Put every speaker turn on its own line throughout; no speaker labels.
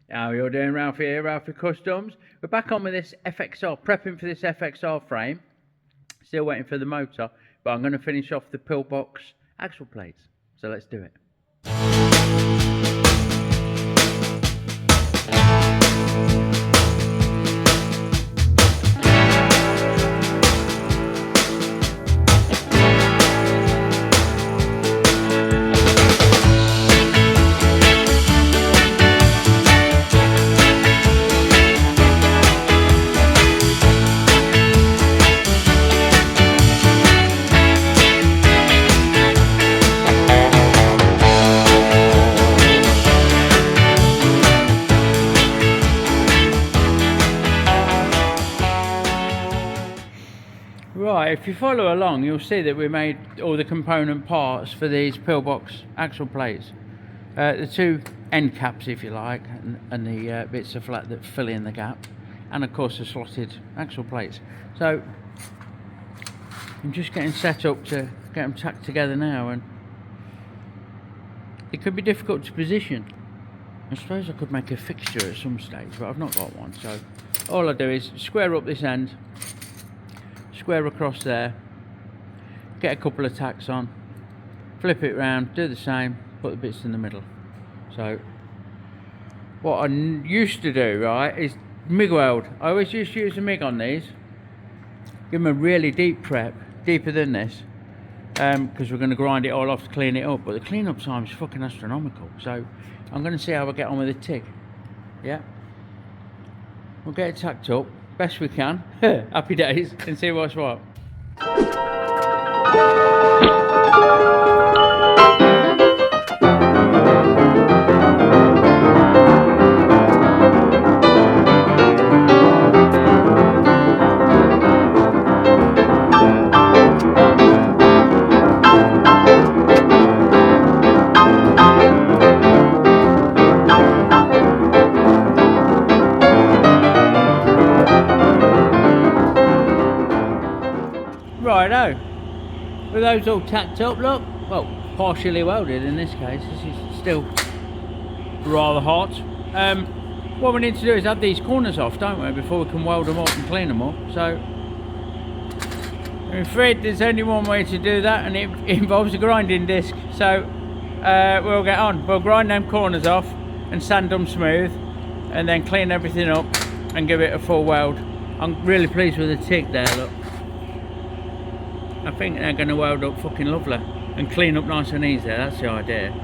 How you're doing, Ralfy here, Ralfy Customs. We're back on with this FXR, prepping for this FXR frame. Still waiting for the motor, but I'm going to finish off the pillbox axle plates. So let's do it. Right, if you follow along, you'll see that we made all the component parts for these pillbox axle plates. The two end caps, if you like, and the bits of flat that fill in the gap, and of course the slotted axle plates. So I'm just getting set up to get them tacked together now, and it could be difficult to position. I suppose I could make a fixture at some stage, but I've not got one. So all I do is square up this end, square across there, get a couple of tacks on, flip it round, do the same, put the bits in the middle. So what I used to do, right, is MIG weld. I always used to use a MIG on these, give them a really deep prep, deeper than this, because we're going to grind it all off to clean it up, but the clean up time is fucking astronomical. So I'm going to see how I get on with the TIG. Yeah, we'll get it tacked up best we can, happy days, and see what's what. Righto, with those all tacked up, look, well, partially welded in this case. This is still rather hot. What we need to do is have these corners off, don't we, before we can weld them up and clean them up. So I'm afraid there's only one way to do that, and it involves a grinding disc. So we'll get on. We'll grind them corners off and sand them smooth, and then clean everything up and give it a full weld. I'm really pleased with the TIG there, look. I think they're going to weld up fucking lovely and clean up nice and easy. That's the idea.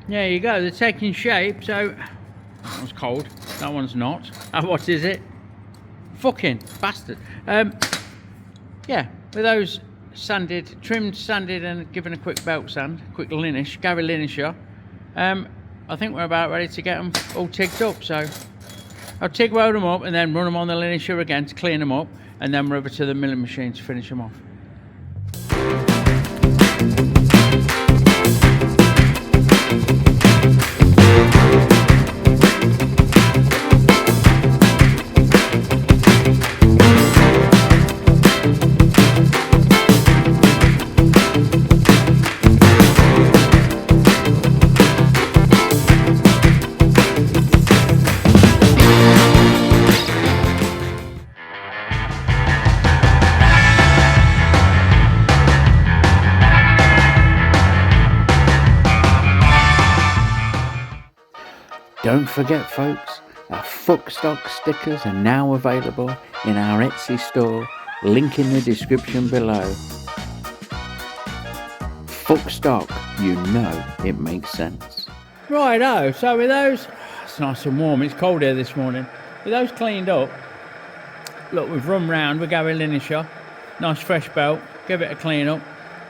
There you go, they're taking shape. So that one's cold, that one's not. What is it? Fucking bastard. Yeah, with those sanded, trimmed, sanded, and given a quick belt sand, quick linish, Gary Linisher, I think we're about ready to get them all tigged up. So I'll TIG weld them up and then run them on the linisher again to clean them up, and then we're over to the milling machine to finish them off. Don't forget, folks, our Fuck Stock stickers are now available in our Etsy store, link in the description below. Fuck Stock, you know it makes sense. Righto, so with those, it's nice and warm, it's cold here this morning. With those cleaned up, look, we've run round, we're going linisher, nice fresh belt, give it a clean up.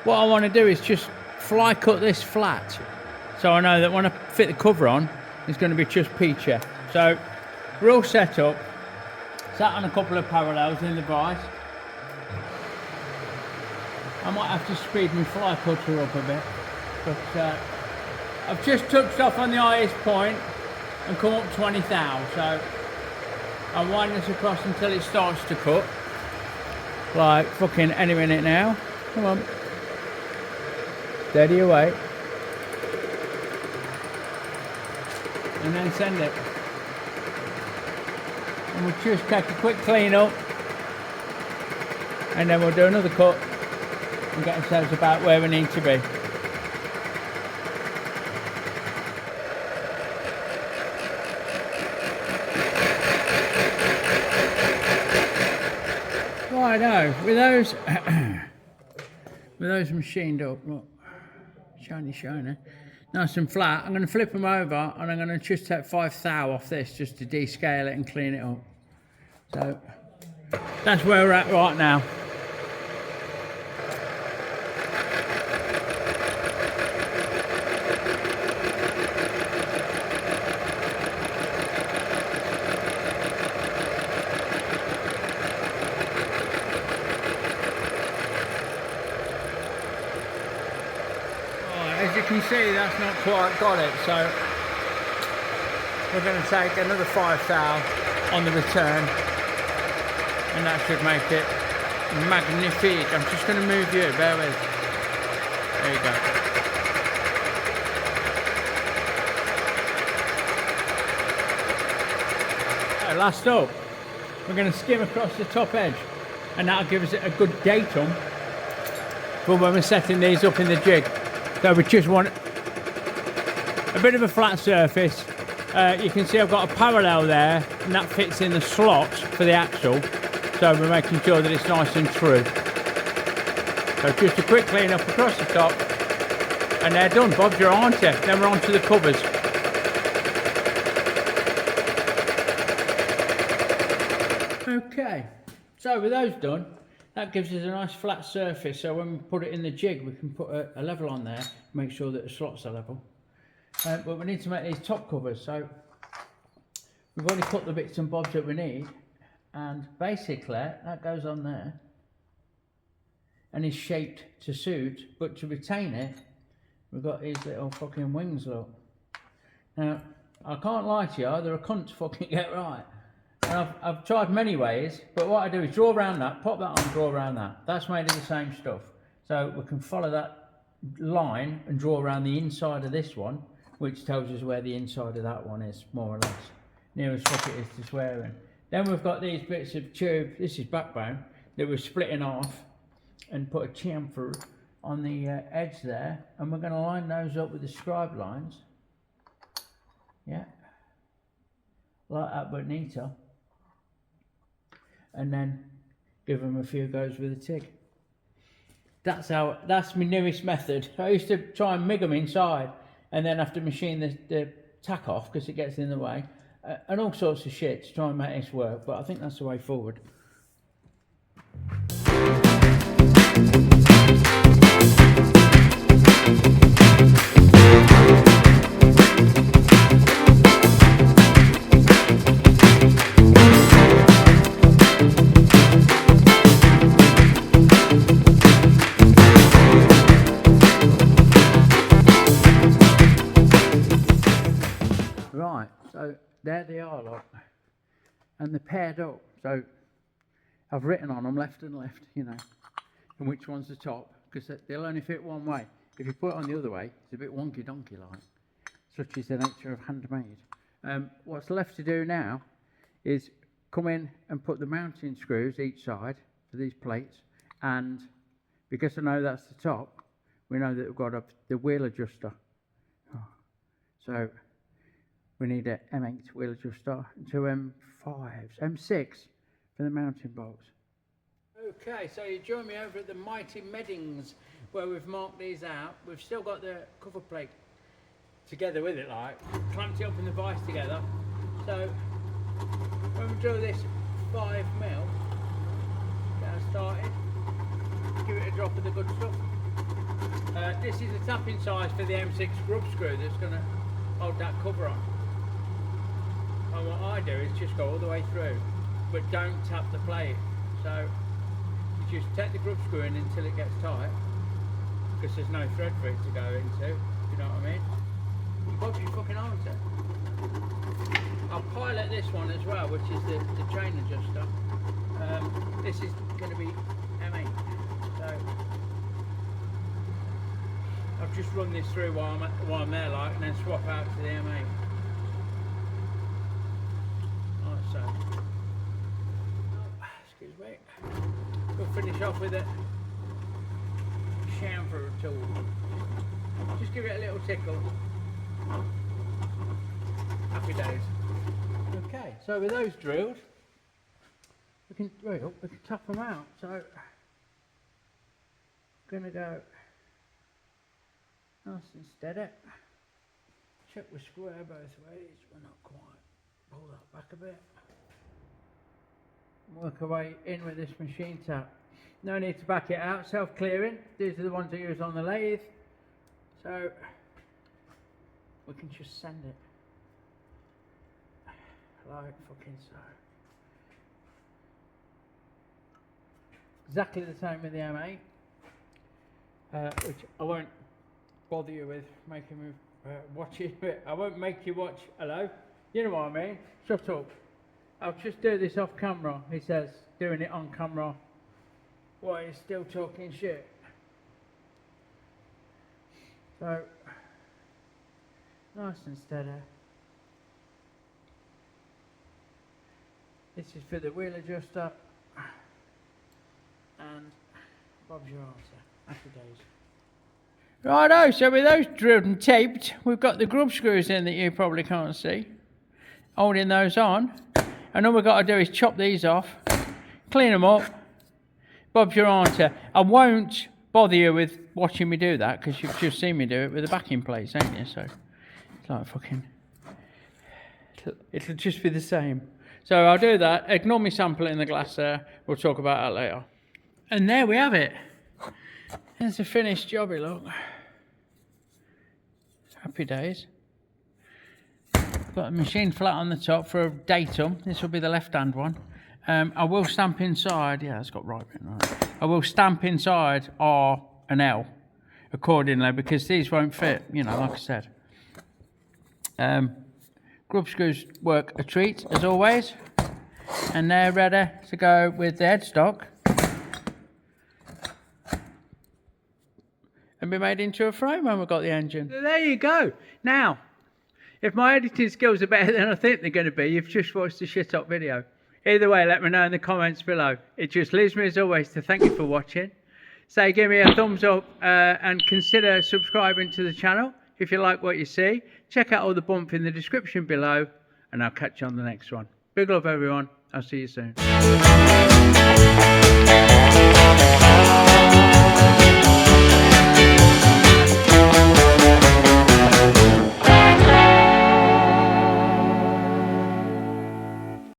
What I want to do is just fly cut this flat, so I know that when I fit the cover on, it's going to be just peachy. So we're all set up. Sat on a couple of parallels in the vise. I might have to speed my fly cutter up a bit, but I've just touched off on the highest point and come up 20 thou, so I'll wind this across until it starts to cut, like fucking any minute now. Come on, steady away, and then send it. And we'll just take a quick clean up, and then we'll do another cut and get ourselves about where we need to be. Righto, with those with those machined up, look, shiny, nice and flat, I'm going to flip them over and I'm going to just take 5 thou off this just to descale it and clean it up. So that's where we're at right now. As you can see, that's not quite got it, so we're going to take another 5 thou on the return, and that should make it magnifique. I'm just going to move you, bear with. There you go. Okay, last up, we're going to skim across the top edge, and that'll give us a good datum for when we're setting these up in the jig. So we just want a bit of a flat surface. You can see I've got a parallel there, and that fits in the slot for the axle. So we're making sure that it's nice and true. So just a quick clean up across the top, and they're done. Bob's your auntie. Then we're on to the covers. Okay, so with those done, that gives us a nice flat surface, so when we put it in the jig we can put a level on there, make sure that the slots are level. But we need to make these top covers, so we've already cut the bits and bobs that we need, and basically that goes on there and is shaped to suit, but to retain it we've got these little fucking wings, look. Now I can't lie to you, they're a cunt to fucking get right. And I've tried many ways, but what I do is draw around that, pop that on, draw around that. That's made of the same stuff. So we can follow that line and draw around the inside of this one, which tells us where the inside of that one is, more or less. Nearest fuck it is to swearing. Then we've got these bits of tube, this is backbone, that we're splitting off and put a chamfer on the edge there. And we're going to line those up with the scribe lines. Yeah. Like that, but neater. And then give them a few goes with a TIG. That's my newest method. I used to try and MIG them inside and then have to machine the tack off because it gets in the way, and all sorts of shit to try and make this work, but I think that's the way forward. Right, so there they are, look, and they're paired up. So I've written on them left and left, you know, and which one's the top, because they'll only fit one way. If you put it on the other way, it's a bit wonky donkey like, such is the nature of handmade. What's left to do now is come in and put the mounting screws each side for these plates, and because I know that's the top, we know that we've got the wheel adjuster. So we need an M8 wheel adjuster and two M5s, M6 for the mounting bolts. Okay, so you join me over at the mighty Meddings where we've marked these out. We've still got the cover plate together with it, like, clamped it up in the vise together. So when we drill this 5mm, get us started, give it a drop of the good stuff. This is the tapping size for the M6 grub screw that's going to hold that cover on. And what I do is just go all the way through but don't tap the plate. So you just take the grub screw in until it gets tight, because there's no thread for it to go into, you know what I mean? You bob your fucking arms there. I'll pilot this one as well, which is the chain adjuster. This is going to be M8, so I've just run this through while I'm there, like, and then swap out to the M8. Like so. Excuse me. We'll finish off with a chamfer tool. Just give it a little tickle. Happy days. Okay, so with those drilled, we can top them out. So I'm gonna go nice and steady. Check we're square both ways. We're not quite. Pull that back a bit. Work our way in with this machine tap. No need to back it out. Self-clearing. These are the ones I use on the lathe. So we can just send it like fucking so. Exactly the same with the M8, which I won't bother you with making me watch it. I won't make you watch. Hello, you know what I mean? Shut up. I'll just do this off camera. He says doing it on camera while he's still talking shit. So nice and steady. This is for the wheel adjuster, and Bob's your answer. Happy days. Righto, so with those drilled and taped, we've got the grub screws in that you probably can't see, holding those on, and all we've got to do is chop these off, clean them up. Bob's your answer. I won't bother you with watching me do that, because you've just seen me do it with the backing plates, ain't you? So it's like fucking, it'll just be the same. So I'll do that. Ignore me sample in the glass there. We'll talk about that later. And there we have it. There's a finished jobby, look. Happy days. Got the machine flat on the top for a datum. This will be the left-hand one. I will stamp inside. Yeah, it's got right. I will stamp inside R and L accordingly, because these won't fit, you know, like I said. Grub screws work a treat, as always, and they're ready to go with the headstock and be made into a frame when we've got the engine. So there you go. Now, if my editing skills are better than I think they're going to be, you've just watched a shit up video. Either way, let me know in the comments below. It just leaves me, as always, to thank you for watching. Say, give me a thumbs up and consider subscribing to the channel if you like what you see. Check out all the bump in the description below, and I'll catch you on the next one. Big love, everyone. I'll see you soon.